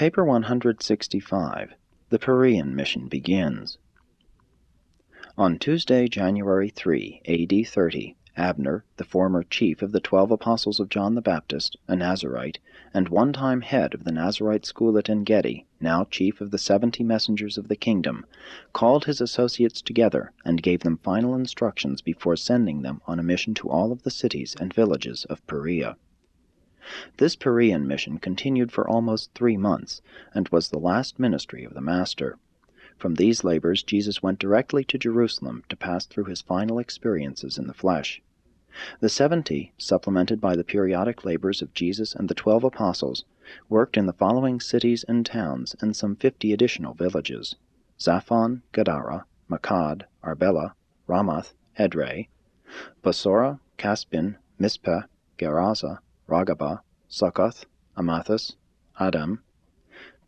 Paper 165. The Perean Mission begins. On Tuesday, January 3, A.D. 30, Abner, the former chief of the 12 apostles of John the Baptist, a Nazarite, and one-time head of the Nazarite school at En-Gedi, now chief of the 70 messengers of the kingdom, called his associates together and gave them final instructions before sending them on a mission to all of the cities and villages of Perea. This Perean mission continued for almost 3 months, and was the last ministry of the Master. From these labors Jesus went directly to Jerusalem to pass through his final experiences in the flesh. The 70, supplemented by the periodic labors of Jesus and the 12 apostles, worked in the following cities and towns and some 50 additional villages: Zaphon, Gadara, Makad, Arbela, Ramath, Edrei, Basora, Caspin, Mizpeh, Geraza, Ragaba, Succoth, Amathus, Adam,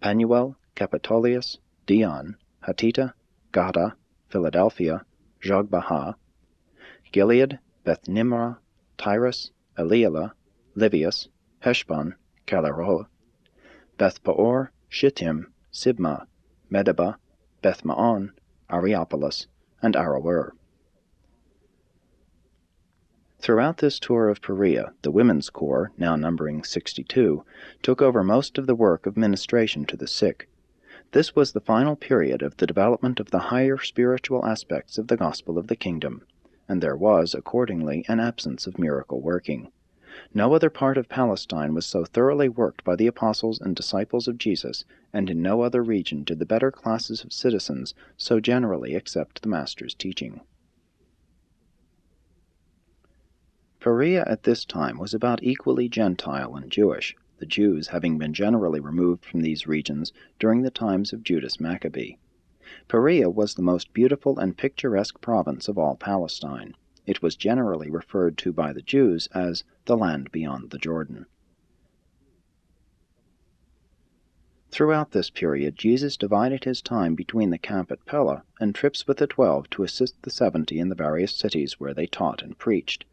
Penuel, Capitolius, Dion, Hatita, Gada, Philadelphia, Jogbaha, Gilead, Beth-Nimrah, Tyrus, Eliela, Livius, Heshbon, Calaroh, Beth-Peor, Shittim, Sibma, Medeba, Beth-Maon, Areopolis, and Aroer. Throughout this tour of Perea, the Women's Corps, now numbering 62, took over most of the work of ministration to the sick. This was the final period of the development of the higher spiritual aspects of the gospel of the kingdom, and there was, accordingly, an absence of miracle working. No other part of Palestine was so thoroughly worked by the apostles and disciples of Jesus, and in no other region did the better classes of citizens so generally accept the Master's teaching. Perea at this time was about equally Gentile and Jewish, the Jews having been generally removed from these regions during the times of Judas Maccabee. Perea was the most beautiful and picturesque province of all Palestine. It was generally referred to by the Jews as the land beyond the Jordan. Throughout this period, Jesus divided his time between the camp at Pella and trips with the 12 to assist the 70 in the various cities where they taught and preached.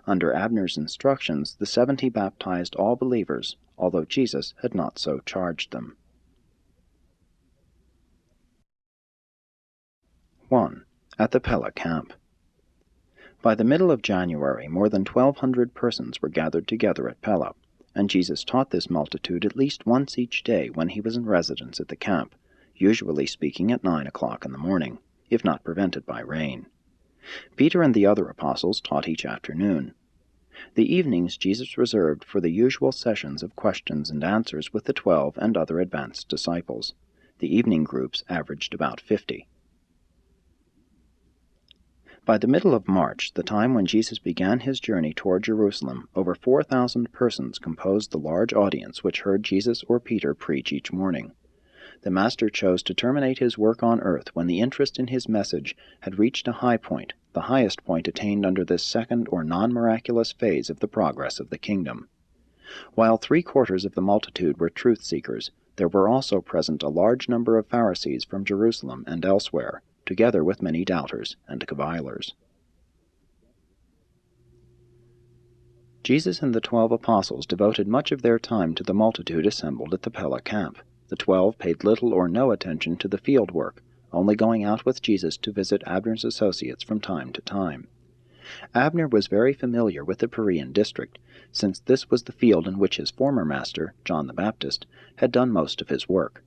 Under Abner's instructions, the 70 baptized all believers, although Jesus had not so charged them. 1. At the Pella camp. By the middle of January, more than 1,200 persons were gathered together at Pella, and Jesus taught this multitude at least once each day when he was in residence at the camp, usually speaking at 9 o'clock in the morning, if not prevented by rain. Peter and the other apostles taught each afternoon. The evenings Jesus reserved for the usual sessions of questions and answers with the 12 and other advanced disciples. The evening groups averaged about 50. By the middle of March, the time when Jesus began his journey toward Jerusalem, over 4,000 persons composed the large audience which heard Jesus or Peter preach each morning. The Master chose to terminate his work on earth when the interest in his message had reached a high point, the highest point attained under this second or non-miraculous phase of the progress of the kingdom. While 3/4 of the multitude were truth-seekers, there were also present a large number of Pharisees from Jerusalem and elsewhere, together with many doubters and cavilers. Jesus and the 12 apostles devoted much of their time to the multitude assembled at the Pella camp. The 12 paid little or no attention to the field work, only going out with Jesus to visit Abner's associates from time to time. Abner was very familiar with the Perean district, since this was the field in which his former master, John the Baptist, had done most of his work.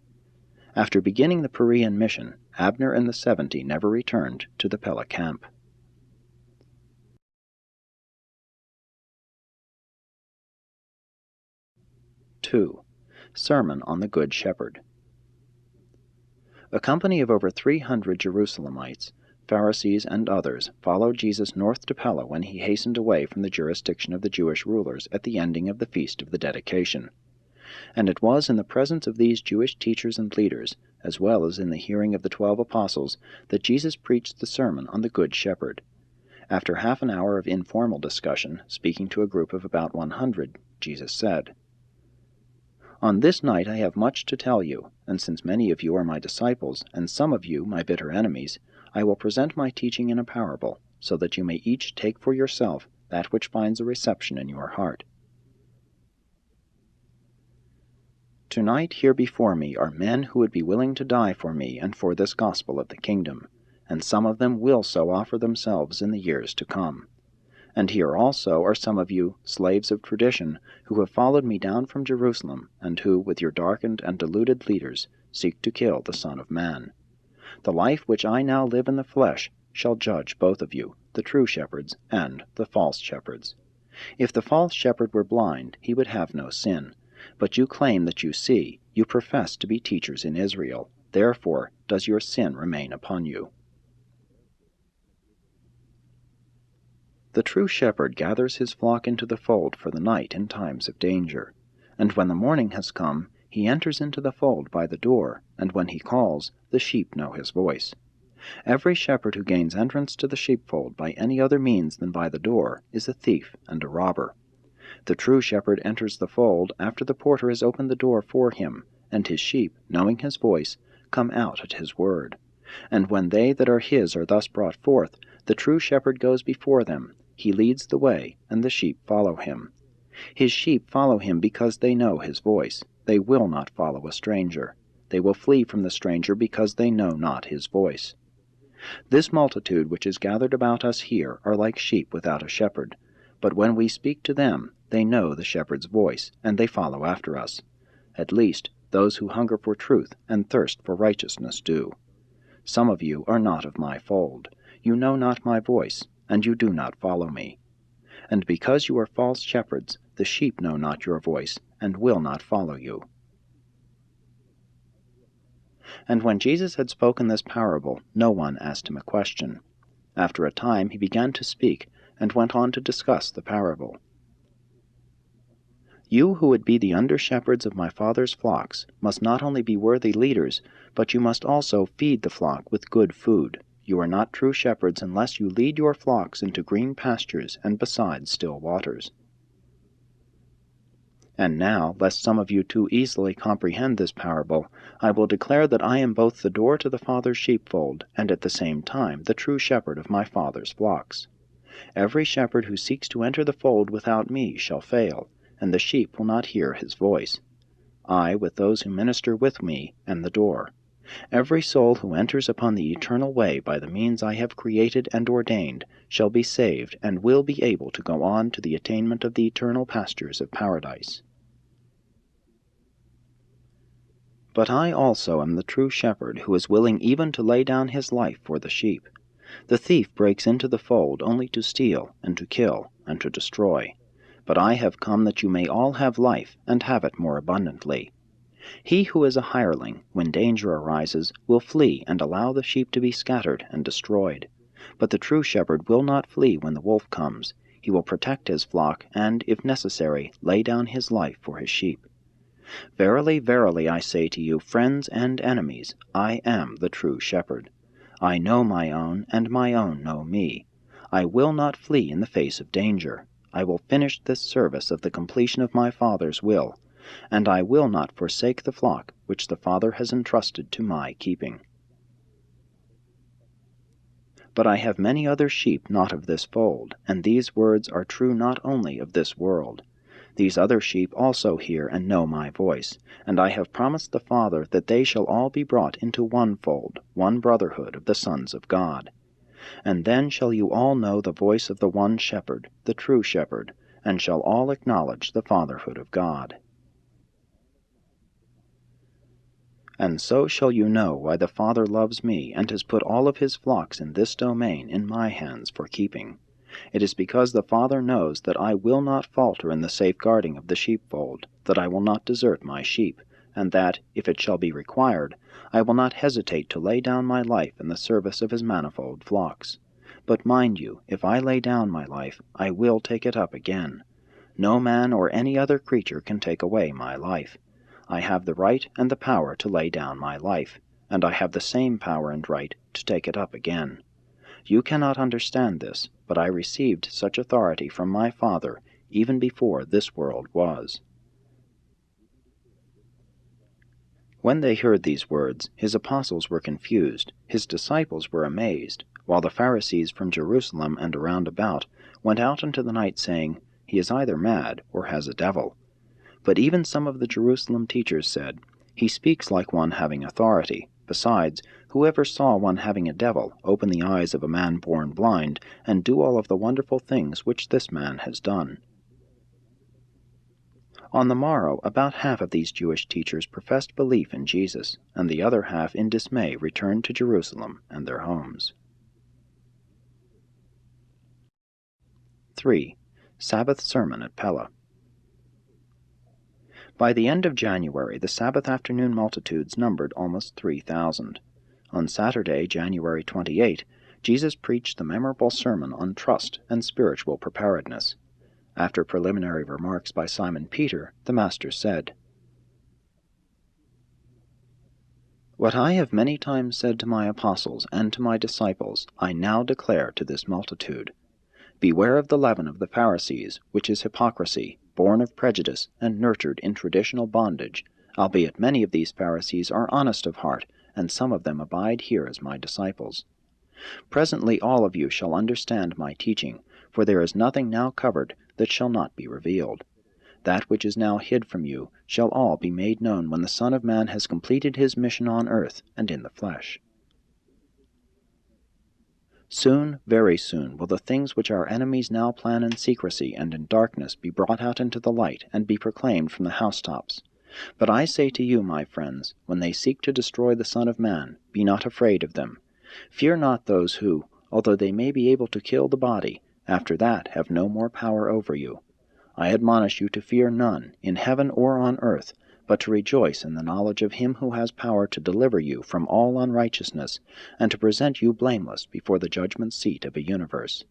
After beginning the Perean mission, Abner and the 70 never returned to the Pella camp. 2. Sermon on the Good Shepherd. A company of over 300 Jerusalemites, Pharisees and others, followed Jesus north to Pella when he hastened away from the jurisdiction of the Jewish rulers at the ending of the Feast of the Dedication. And it was in the presence of these Jewish teachers and leaders, as well as in the hearing of the 12 apostles, that Jesus preached the sermon on the Good Shepherd. After half an hour of informal discussion, speaking to a group of about 100, Jesus said, "On this night I have much to tell you, and since many of you are my disciples, and some of you my bitter enemies, I will present my teaching in a parable, so that you may each take for yourself that which finds a reception in your heart. Tonight here before me are men who would be willing to die for me and for this gospel of the kingdom, and some of them will so offer themselves in the years to come. And here also are some of you, slaves of tradition, who have followed me down from Jerusalem, and who, with your darkened and deluded leaders, seek to kill the Son of Man. The life which I now live in the flesh shall judge both of you, the true shepherds and the false shepherds. If the false shepherd were blind, he would have no sin. But you claim that you see, you profess to be teachers in Israel. Therefore does your sin remain upon you. The true shepherd gathers his flock into the fold for the night in times of danger. And when the morning has come, he enters into the fold by the door, and when he calls, the sheep know his voice. Every shepherd who gains entrance to the sheepfold by any other means than by the door is a thief and a robber. The true shepherd enters the fold after the porter has opened the door for him, and his sheep, knowing his voice, come out at his word. And when they that are his are thus brought forth, the true shepherd goes before them. He leads the way, and the sheep follow him. His sheep follow him because they know his voice. They will not follow a stranger. They will flee from the stranger because they know not his voice. This multitude which is gathered about us here are like sheep without a shepherd. But when we speak to them, they know the shepherd's voice, and they follow after us. At least, those who hunger for truth and thirst for righteousness do. Some of you are not of my fold. You know not my voice, and you do not follow me. And because you are false shepherds, the sheep know not your voice, and will not follow you. And when Jesus had spoken this parable, no one asked him a question. After a time he began to speak, and went on to discuss the parable. You who would be the under-shepherds of my Father's flocks must not only be worthy leaders, but you must also feed the flock with good food. You are not true shepherds unless you lead your flocks into green pastures and beside still waters. And now, lest some of you too easily comprehend this parable, I will declare that I am both the door to the Father's sheepfold, and at the same time the true shepherd of my Father's flocks. Every shepherd who seeks to enter the fold without me shall fail, and the sheep will not hear his voice. I, with those who minister with me, am the door. Every soul who enters upon the eternal way by the means I have created and ordained shall be saved and will be able to go on to the attainment of the eternal pastures of paradise. But I also am the true shepherd who is willing even to lay down his life for the sheep. The thief breaks into the fold only to steal and to kill and to destroy. But I have come that you may all have life, and have it more abundantly. He who is a hireling, when danger arises, will flee and allow the sheep to be scattered and destroyed. But the true shepherd will not flee when the wolf comes. He will protect his flock, and, if necessary, lay down his life for his sheep. Verily, verily, I say to you, friends and enemies, I am the true shepherd. I know my own, and my own know me. I will not flee in the face of danger. I will finish this service of the completion of my Father's will, and I will not forsake the flock which the Father has entrusted to my keeping. But I have many other sheep not of this fold, and these words are true not only of this world. These other sheep also hear and know my voice, and I have promised the Father that they shall all be brought into one fold, one brotherhood of the sons of God. And then shall you all know the voice of the one shepherd, the true shepherd, and shall all acknowledge the fatherhood of God. And so shall you know why the Father loves me, and has put all of his flocks in this domain in my hands for keeping. It is because the Father knows that I will not falter in the safeguarding of the sheepfold, that I will not desert my sheep, and that, if it shall be required, I will not hesitate to lay down my life in the service of his manifold flocks. But mind you, if I lay down my life, I will take it up again. No man or any other creature can take away my life. I have the right and the power to lay down my life, and I have the same power and right to take it up again. You cannot understand this, but I received such authority from my Father even before this world was. When they heard these words, his apostles were confused, his disciples were amazed, while the Pharisees from Jerusalem and around about went out into the night, saying, He is either mad or has a devil. But even some of the Jerusalem teachers said, "He speaks like one having authority. Besides, whoever saw one having a devil open the eyes of a man born blind, and do all of the wonderful things which this man has done?" On the morrow, about half of these Jewish teachers professed belief in Jesus, and the other half in dismay returned to Jerusalem and their homes. 3. Sabbath Sermon at Pella. By the end of January, the Sabbath afternoon multitudes numbered almost 3,000. On Saturday, January 28, Jesus preached the memorable sermon on trust and spiritual preparedness. After preliminary remarks by Simon Peter, the Master said, "What I have many times said to my apostles and to my disciples, I now declare to this multitude. Beware of the leaven of the Pharisees, which is hypocrisy, born of prejudice, and nurtured in traditional bondage, albeit many of these Pharisees are honest of heart, and some of them abide here as my disciples. Presently all of you shall understand my teaching, for there is nothing now covered that shall not be revealed. That which is now hid from you shall all be made known when the Son of Man has completed his mission on earth and in the flesh." Soon, very soon, will the things which our enemies now plan in secrecy and in darkness be brought out into the light and be proclaimed from the housetops. But I say to you, my friends, when they seek to destroy the Son of Man, be not afraid of them. Fear not those who, although they may be able to kill the body, after that have no more power over you. I admonish you to fear none, in heaven or on earth, but to rejoice in the knowledge of him who has power to deliver you from all unrighteousness, and to present you blameless before the judgment seat of a universe.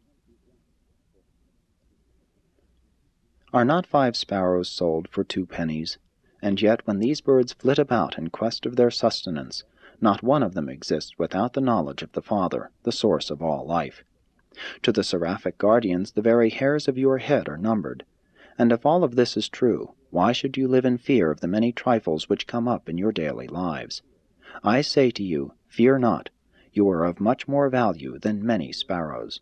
Are not 5 sparrows sold for 2 pennies? And yet when these birds flit about in quest of their sustenance, not one of them exists without the knowledge of the Father, the source of all life. To the seraphic guardians the very hairs of your head are numbered. And if all of this is true, why should you live in fear of the many trifles which come up in your daily lives? I say to you, fear not. You are of much more value than many sparrows.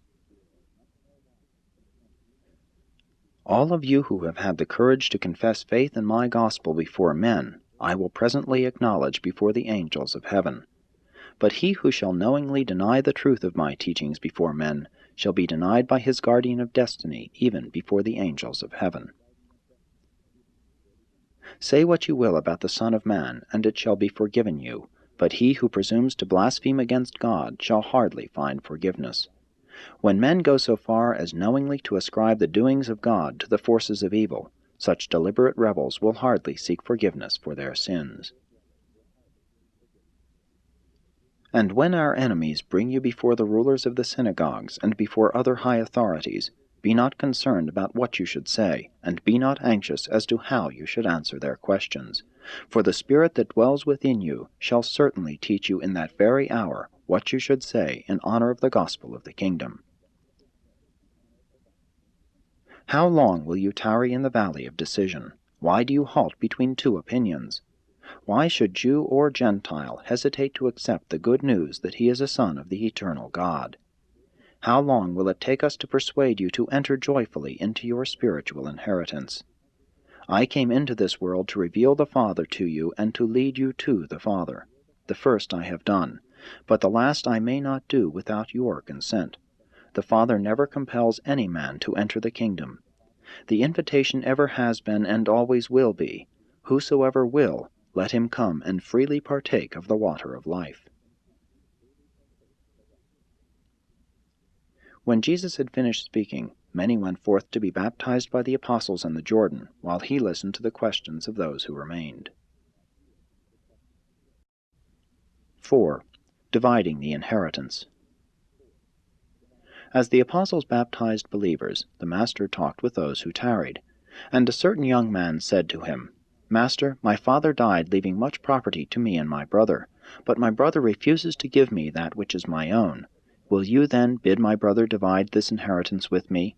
All of you who have had the courage to confess faith in my gospel before men, I will presently acknowledge before the angels of heaven. But he who shall knowingly deny the truth of my teachings before men shall be denied by his guardian of destiny even before the angels of heaven. Say what you will about the Son of Man, and it shall be forgiven you, but he who presumes to blaspheme against God shall hardly find forgiveness. When men go so far as knowingly to ascribe the doings of God to the forces of evil, such deliberate rebels will hardly seek forgiveness for their sins. And when our enemies bring you before the rulers of the synagogues and before other high authorities, be not concerned about what you should say, and be not anxious as to how you should answer their questions. For the Spirit that dwells within you shall certainly teach you in that very hour what you should say in honor of the gospel of the kingdom. How long will you tarry in the valley of decision? Why do you halt between 2 opinions? Why should Jew or Gentile hesitate to accept the good news that he is a son of the eternal God? How long will it take us to persuade you to enter joyfully into your spiritual inheritance? I came into this world to reveal the Father to you and to lead you to the Father. The first I have done, but the last I may not do without your consent. The Father never compels any man to enter the kingdom. The invitation ever has been and always will be, whosoever will, let him come and freely partake of the water of life. When Jesus had finished speaking, many went forth to be baptized by the apostles in the Jordan, while he listened to the questions of those who remained. 4. Dividing the inheritance. As the apostles baptized believers, the Master talked with those who tarried. And a certain young man said to him, "Master, my father died leaving much property to me and my brother, but my brother refuses to give me that which is my own. Will you then bid my brother divide this inheritance with me?"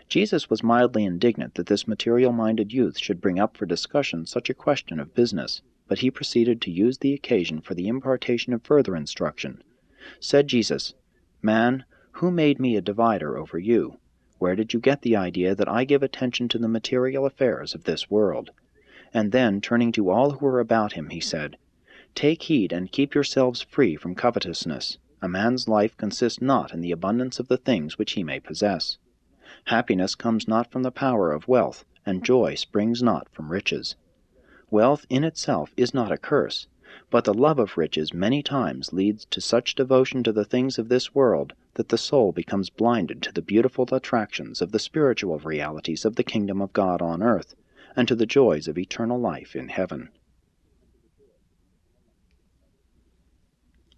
Jesus was mildly indignant that this material-minded youth should bring up for discussion such a question of business, but he proceeded to use the occasion for the impartation of further instruction. Said Jesus, "Man, who made me a divider over you? Where did you get the idea that I give attention to the material affairs of this world?" And then, turning to all who were about him, he said, "Take heed and keep yourselves free from covetousness. A man's life consists not in the abundance of the things which he may possess. Happiness comes not from the power of wealth, and joy springs not from riches. Wealth in itself is not a curse, but the love of riches many times leads to such devotion to the things of this world that the soul becomes blinded to the beautiful attractions of the spiritual realities of the kingdom of God on earth, and to the joys of eternal life in heaven."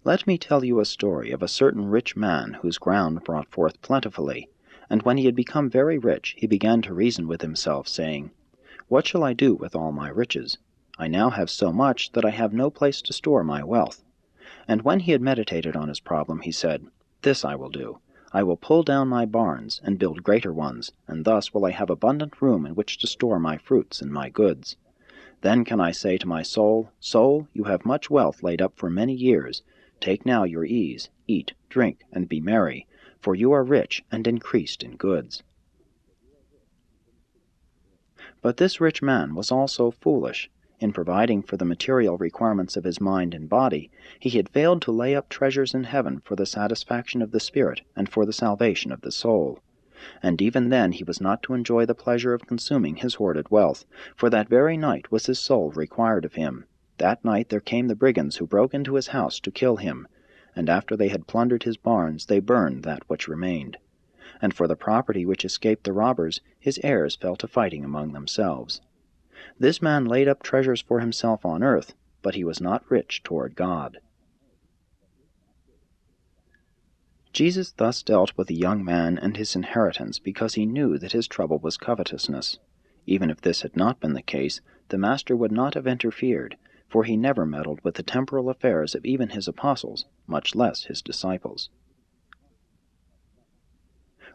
Let me tell you a story of a certain rich man whose ground brought forth plentifully, and when he had become very rich, he began to reason with himself, saying, "What shall I do with all my riches? I now have so much that I have no place to store my wealth." And when he had meditated on his problem, he said, "This I will do. I will pull down my barns, and build greater ones, and thus will I have abundant room in which to store my fruits and my goods. Then can I say to my soul, Soul, you have much wealth laid up for many years. Take now your ease, eat, drink, and be merry, for you are rich and increased in goods." But this rich man was also foolish. In providing for the material requirements of his mind and body, he had failed to lay up treasures in heaven for the satisfaction of the spirit and for the salvation of the soul. And even then he was not to enjoy the pleasure of consuming his hoarded wealth, for that very night was his soul required of him. That night there came the brigands who broke into his house to kill him, and after they had plundered his barns they burned that which remained. And for the property which escaped the robbers, his heirs fell to fighting among themselves. This man laid up treasures for himself on earth, but he was not rich toward God. Jesus thus dealt with the young man and his inheritance because he knew that his trouble was covetousness. Even if this had not been the case, the Master would not have interfered, for he never meddled with the temporal affairs of even his apostles, much less his disciples.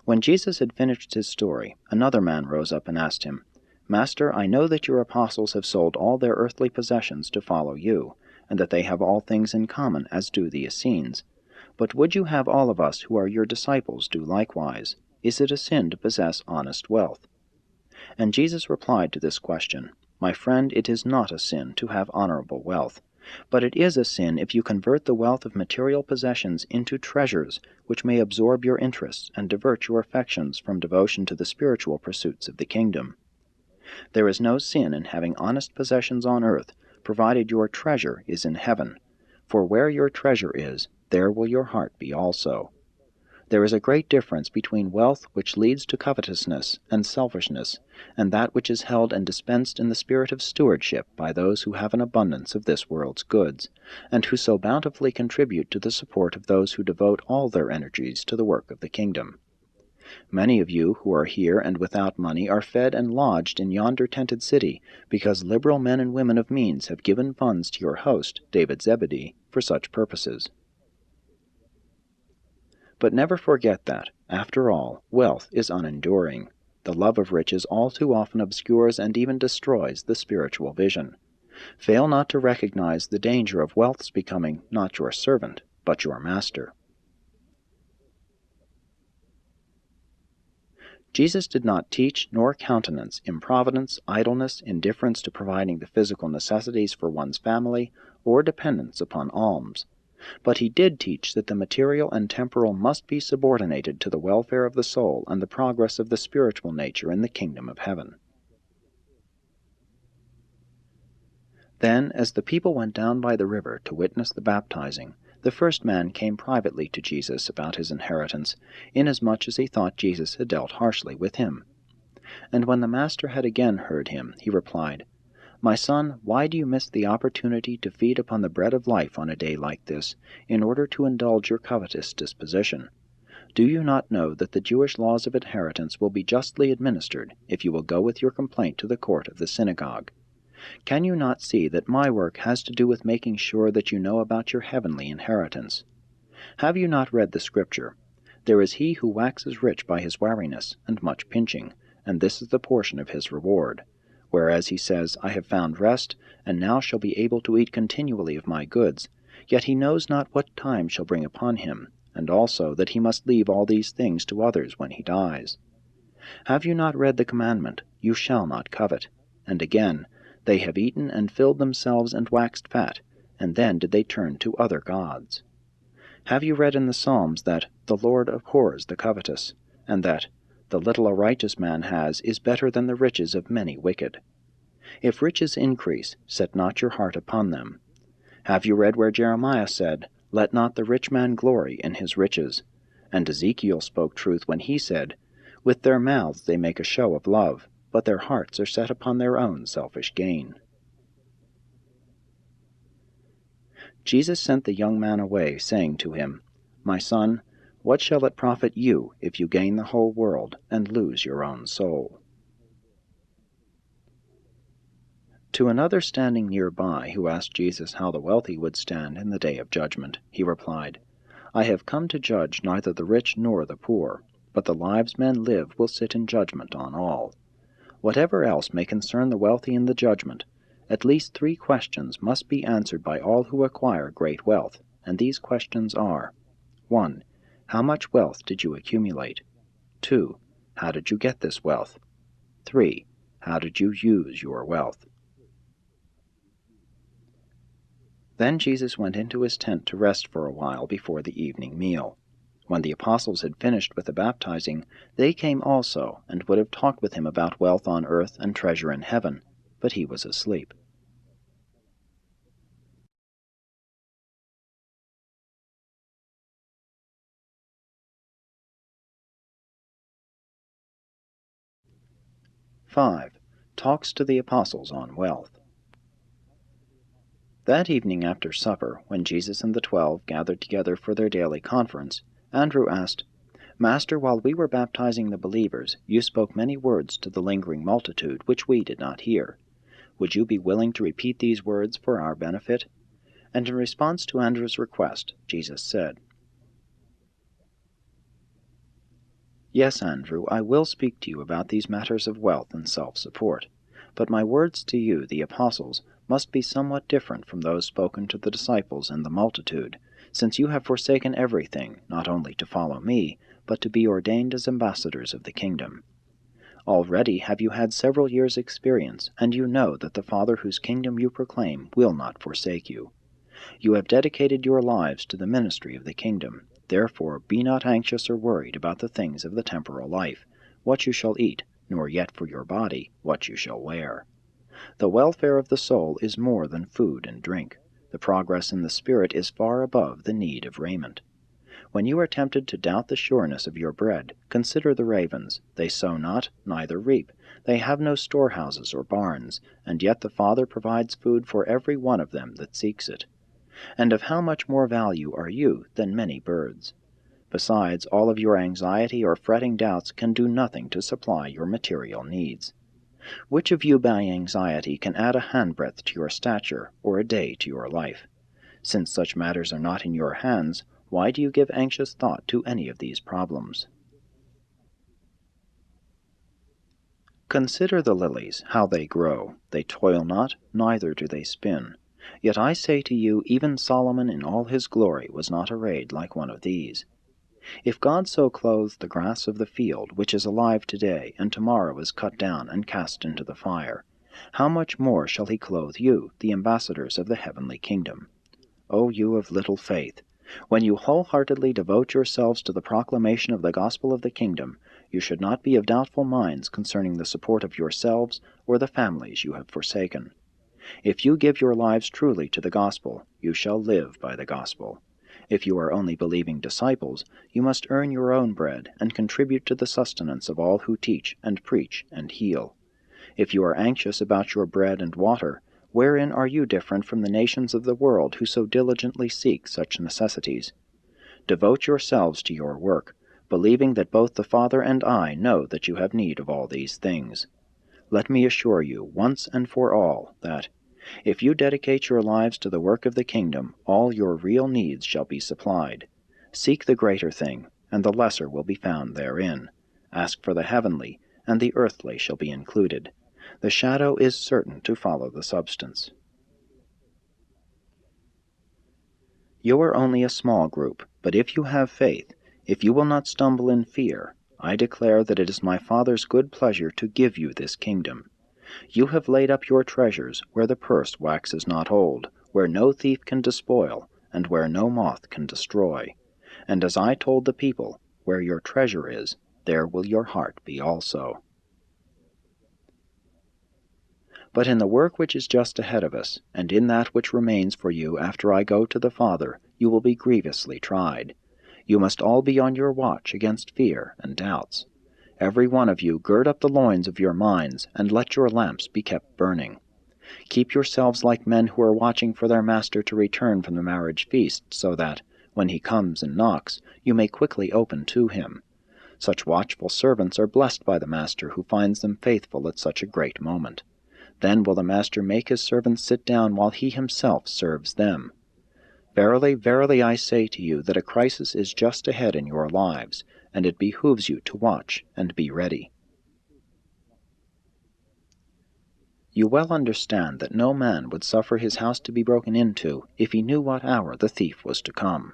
When Jesus had finished his story, another man rose up and asked him, "Master, I know that your apostles have sold all their earthly possessions to follow you, and that they have all things in common, as do the Essenes. But would you have all of us who are your disciples do likewise? Is it a sin to possess honest wealth?" And Jesus replied to this question, "My friend, it is not a sin to have honorable wealth, but it is a sin if you convert the wealth of material possessions into treasures which may absorb your interests and divert your affections from devotion to the spiritual pursuits of the kingdom. There is no sin in having honest possessions on earth, provided your treasure is in heaven, for where your treasure is, there will your heart be also. There is a great difference between wealth which leads to covetousness and selfishness, and that which is held and dispensed in the spirit of stewardship by those who have an abundance of this world's goods, and who so bountifully contribute to the support of those who devote all their energies to the work of the kingdom. Many of you who are here and without money are fed and lodged in yonder tented city, because liberal men and women of means have given funds to your host, David Zebedee, for such purposes. But never forget that, after all, wealth is unenduring. The love of riches all too often obscures and even destroys the spiritual vision. Fail not to recognize the danger of wealth's becoming not your servant, but your master. Jesus did not teach nor countenance improvidence, idleness, indifference to providing the physical necessities for one's family, or dependence upon alms. But he did teach that the material and temporal must be subordinated to the welfare of the soul and the progress of the spiritual nature in the kingdom of heaven. Then, as the people went down by the river to witness the baptizing, the first man came privately to Jesus about his inheritance, inasmuch as he thought Jesus had dealt harshly with him. And when the master had again heard him, he replied, "My son, why do you miss the opportunity to feed upon the bread of life on a day like this, in order to indulge your covetous disposition? Do you not know that the Jewish laws of inheritance will be justly administered if you will go with your complaint to the court of the synagogue? Can you not see that my work has to do with making sure that you know about your heavenly inheritance? Have you not read the Scripture? There is he who waxes rich by his wariness and much pinching, and this is the portion of his reward. Whereas he says, I have found rest, and now shall be able to eat continually of my goods, yet he knows not what time shall bring upon him, and also that he must leave all these things to others when he dies. Have you not read the commandment, You shall not covet? And again, They have eaten and filled themselves and waxed fat, and then did they turn to other gods. Have you read in the Psalms that the Lord abhors the covetous, and that the little a righteous man has is better than the riches of many wicked? If riches increase, set not your heart upon them. Have you read where Jeremiah said, Let not the rich man glory in his riches? And Ezekiel spoke truth when he said, With their mouths they make a show of love, but their hearts are set upon their own selfish gain. Jesus sent the young man away, saying to him, My son, what shall it profit you if you gain the whole world and lose your own soul? To another standing nearby, who asked Jesus how the wealthy would stand in the day of judgment, he replied, I have come to judge neither the rich nor the poor, but the lives men live will sit in judgment on all. Whatever else may concern the wealthy in the judgment, at least 3 questions must be answered by all who acquire great wealth, and these questions are: 1. How much wealth did you accumulate? 2. How did you get this wealth? 3. How did you use your wealth? Then Jesus went into his tent to rest for a while before the evening meal. When the apostles had finished with the baptizing, they came also, and would have talked with him about wealth on earth and treasure in heaven, but he was asleep. "5. Talks to the apostles on wealth. That evening after supper, when Jesus and the 12 gathered together for their daily conference, Andrew asked, Master, while we were baptizing the believers, you spoke many words to the lingering multitude which we did not hear. Would you be willing to repeat these words for our benefit? And in response to Andrew's request, Jesus said, Yes, Andrew, I will speak to you about these matters of wealth and self-support. But my words to you, the apostles, must be somewhat different from those spoken to the disciples and the multitude, since you have forsaken everything, not only to follow me, but to be ordained as ambassadors of the kingdom. Already have you had several years' experience, and you know that the Father whose kingdom you proclaim will not forsake you. You have dedicated your lives to the ministry of the kingdom. Therefore be not anxious or worried about the things of the temporal life, what you shall eat, nor yet for your body, what you shall wear. The welfare of the soul is more than food and drink. The progress in the spirit is far above the need of raiment. When you are tempted to doubt the sureness of your bread, consider the ravens. They sow not, neither reap. They have no storehouses or barns, and yet the Father provides food for every one of them that seeks it. And of how much more value are you than many birds? Besides, all of your anxiety or fretting doubts can do nothing to supply your material needs. Which of you by anxiety can add a handbreadth to your stature, or a day to your life? Since such matters are not in your hands, why do you give anxious thought to any of these problems? Consider the lilies, how they grow. They toil not, neither do they spin. Yet I say to you, even Solomon in all his glory was not arrayed like one of these. If God so clothes the grass of the field, which is alive today, and tomorrow is cut down and cast into the fire, how much more shall he clothe you, the ambassadors of the heavenly kingdom? O you of little faith! When you wholeheartedly devote yourselves to the proclamation of the gospel of the kingdom, you should not be of doubtful minds concerning the support of yourselves or the families you have forsaken. If you give your lives truly to the gospel, you shall live by the gospel. If you are only believing disciples, you must earn your own bread and contribute to the sustenance of all who teach and preach and heal. If you are anxious about your bread and water, wherein are you different from the nations of the world who so diligently seek such necessities? Devote yourselves to your work, believing that both the Father and I know that you have need of all these things. Let me assure you, once and for all, that, if you dedicate your lives to the work of the kingdom, all your real needs shall be supplied. Seek the greater thing, and the lesser will be found therein. Ask for the heavenly, and the earthly shall be included. The shadow is certain to follow the substance. You are only a small group, but if you have faith, if you will not stumble in fear, I declare that it is my Father's good pleasure to give you this kingdom. You have laid up your treasures where the purse waxes not old, where no thief can despoil, and where no moth can destroy. And as I told the people, where your treasure is, there will your heart be also. But in the work which is just ahead of us, and in that which remains for you after I go to the Father, you will be grievously tried. You must all be on your watch against fear and doubts. Every one of you gird up the loins of your minds, and let your lamps be kept burning. Keep yourselves like men who are watching for their master to return from the marriage feast, so that, when he comes and knocks, you may quickly open to him. Such watchful servants are blessed by the master who finds them faithful at such a great moment. Then will the master make his servants sit down while he himself serves them. Verily, verily, I say to you that a crisis is just ahead in your lives, and it behooves you to watch and be ready. You well understand that no man would suffer his house to be broken into if he knew what hour the thief was to come.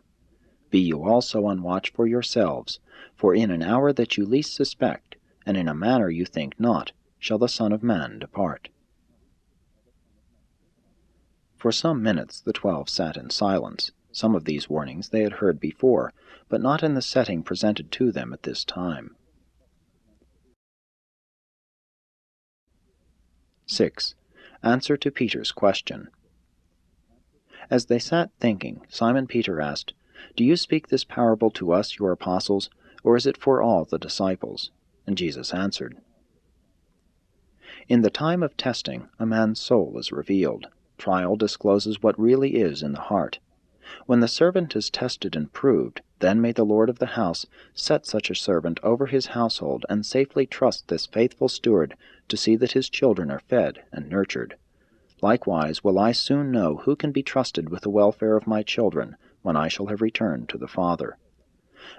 Be you also on watch for yourselves, for in an hour that you least suspect, and in a manner you think not, shall the Son of Man depart. For some minutes the 12 sat in silence. Some of these warnings they had heard before, but not in the setting presented to them at this time. 6. Answer to Peter's question. As they sat thinking, Simon Peter asked, Do you speak this parable to us, your apostles, or is it for all the disciples? And Jesus answered, In the time of testing, a man's soul is revealed. Trial discloses what really is in the heart. When the servant is tested and proved, then may the Lord of the house set such a servant over his household and safely trust this faithful steward to see that his children are fed and nurtured. Likewise will I soon know who can be trusted with the welfare of my children when I shall have returned to the Father.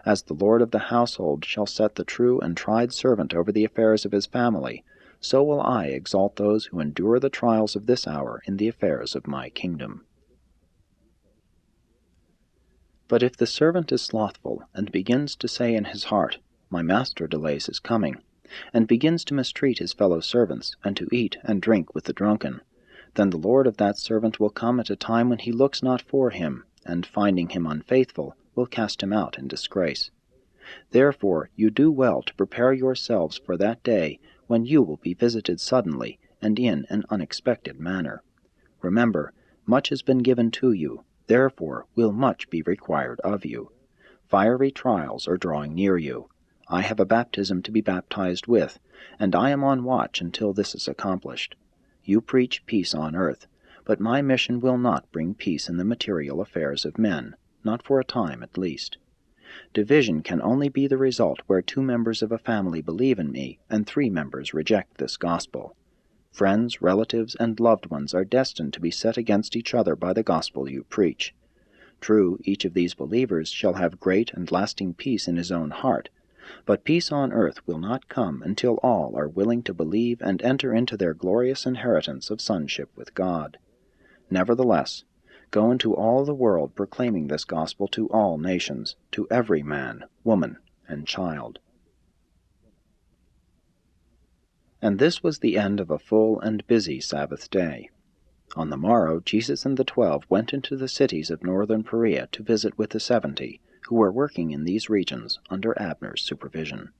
As the Lord of the household shall set the true and tried servant over the affairs of his family, so will I exalt those who endure the trials of this hour in the affairs of my kingdom. But if the servant is slothful, and begins to say in his heart, My master delays his coming, and begins to mistreat his fellow servants, and to eat and drink with the drunken, then the Lord of that servant will come at a time when he looks not for him, and finding him unfaithful, will cast him out in disgrace. Therefore you do well to prepare yourselves for that day when you will be visited suddenly and in an unexpected manner. Remember, much has been given to you, therefore will much be required of you. Fiery trials are drawing near you. I have a baptism to be baptized with, and I am on watch until this is accomplished. You preach peace on earth, but my mission will not bring peace in the material affairs of men, not for a time at least. Division can only be the result where 2 members of a family believe in me and 3 members reject this gospel. Friends, relatives, and loved ones are destined to be set against each other by the gospel you preach. True, each of these believers shall have great and lasting peace in his own heart, but peace on earth will not come until all are willing to believe and enter into their glorious inheritance of sonship with God. Nevertheless, go into all the world proclaiming this gospel to all nations, to every man, woman, and child. And this was the end of a full and busy Sabbath day. On the morrow Jesus and the 12 went into the cities of northern Perea to visit with the 70, who were working in these regions under Abner's supervision.